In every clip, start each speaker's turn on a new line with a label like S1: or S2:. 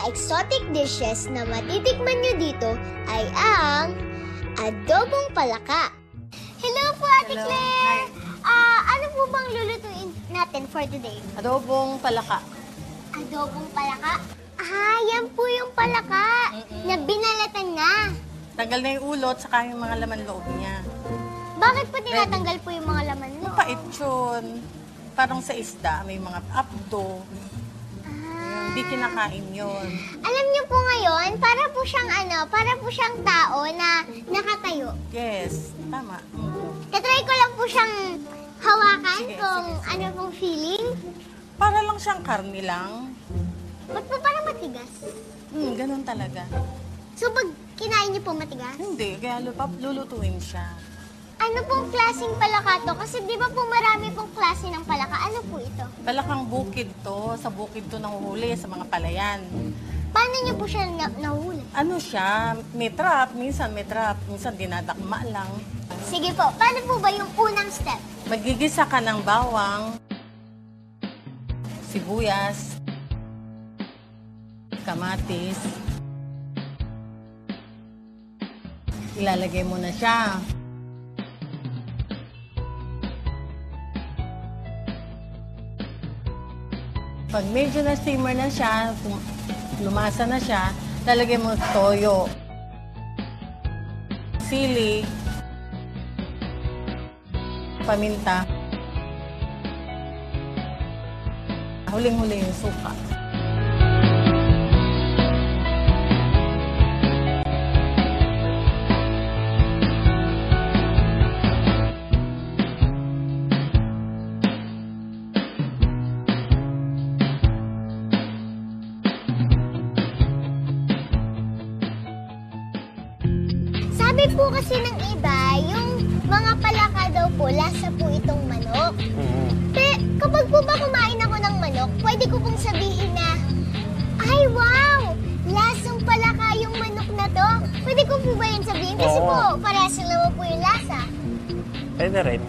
S1: exotic dishes na matitikman nyo dito ay ang adobong palaka. Hello po, Ate Claire! Ano po bang lulutuin natin for today?
S2: Adobong palaka.
S1: Adobong palaka? Yan po yung palaka na binalatan na.
S2: Tanggal na yung ulo at saka yung mga laman loob niya.
S1: Bakit po tinatanggal po yung mga laman loob?
S2: Mapait yun. Parang sa isda, may mga apdo. Hindi kinakain yun.
S1: Alam niyo po ngayon, para po siyang tao na nakatayo.
S2: Yes, tama.
S1: Tatry ko lang po siyang hawakan
S2: Sige,
S1: kung
S2: sige.
S1: ano pong feeling.
S2: Para lang siyang karni lang.
S1: Ba't po parang matigas?
S2: Ganun talaga.
S1: So pag kinain niyo po matigas?
S2: Hindi, kaya lulutuin siya.
S1: Ano pong klaseng palaka to? Kasi di ba po marami pong klase ng palaka. Ano po ito?
S2: Palakang bukid to. Sa bukid to nahuhuli sa mga palayan.
S1: Paano niyo po siya nahuli?
S2: Ano siya? May trap. Minsan dinadakma lang.
S1: Sige po, paano po ba yung unang step?
S2: Magigisa ka ng bawang, sibuyas, kamatis. Ilalagay mo na siya. Pag medyo na-simmer na siya, lumasa na siya, lalagay mo toyo, sili, paminta, huling-huli yung suka.
S1: Sabi po kasi ng iba, yung mga palaka daw po, lasa po itong manok. Kapag po ba kumain ako ng manok, pwede ko pong sabihin na, ay wow! Lasang palaka yung manok na to. Pwede ko po ba yun sabihin? Kasi po, parehas naman po yung lasa.
S3: Pwede rin.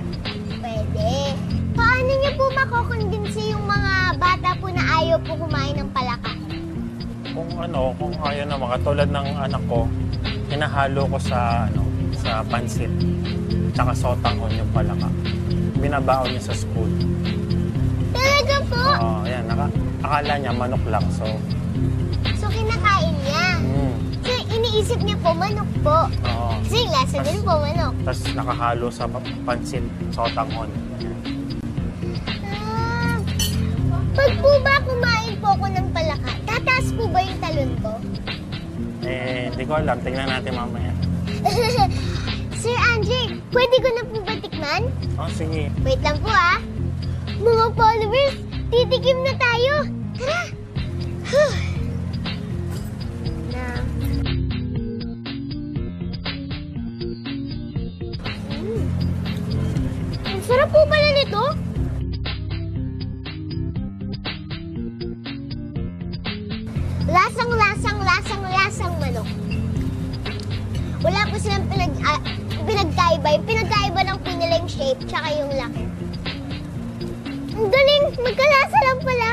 S1: Pwede. Paano niyo po makokonvince yung mga bata po na ayaw po kumain ng palaka?
S3: Kung ayaw na makatulad ng anak ko, hinahalo ko sa pansit. Tsaka sotanghon yung palaka. Binabaon niya sa school.
S1: Talaga po?
S3: Oo, ayan. Akala niya manok lang, so...
S1: So, kinakain niya? So, iniisip niya po, manok po.
S3: Oo.
S1: Kasi lasa din po, manok.
S3: Tapos nakahalo sa pansit, sotanghon.
S1: Pag po ba kumain po ako ng palaka, tataas po ba yung talon ko?
S3: Hindi ko alam. Tingnan natin mamaya.
S1: Sir Andre, pwede ko na po ba tikman?
S3: Sige.
S1: Wait lang po Mga followers, titikim na tayo. Tara! Ang sarap po pala nito. Lasang manok. Wala po silang pinagkaiba. Yung pinagkaiba lang po nila yung shape tsaka yung laki. Ang galing! Magkalasa lang pala.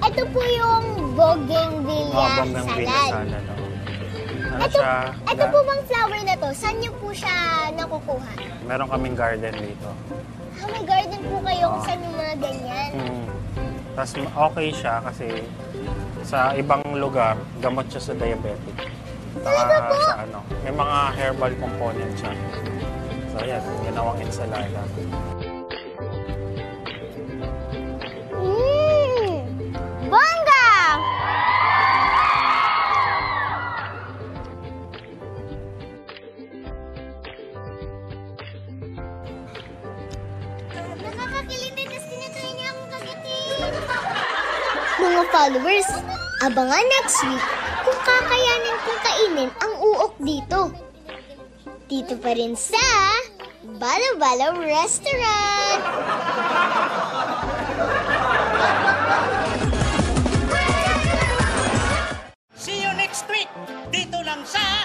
S1: Ito po yung bougainvillea salad. Ito po bang flower na to? Saan niyo po siya nakukuha?
S3: Meron kaming garden dito.
S1: May garden po kayo kung saan yung mga ganyan.
S3: Tapos okay siya kasi sa ibang lugar, gamot siya sa diabetic.
S1: Talaga po?
S3: May mga herbal component siya. So yan, ginawang ensalada.
S1: Bongga! Nakakakiliti, tapos tinatry niya akong kagitin. Mga followers, abangan next week kung kakayanin kong kainin ang uok dito. Dito pa rin sa Balo Balo Restaurant!
S4: See you next week dito lang sa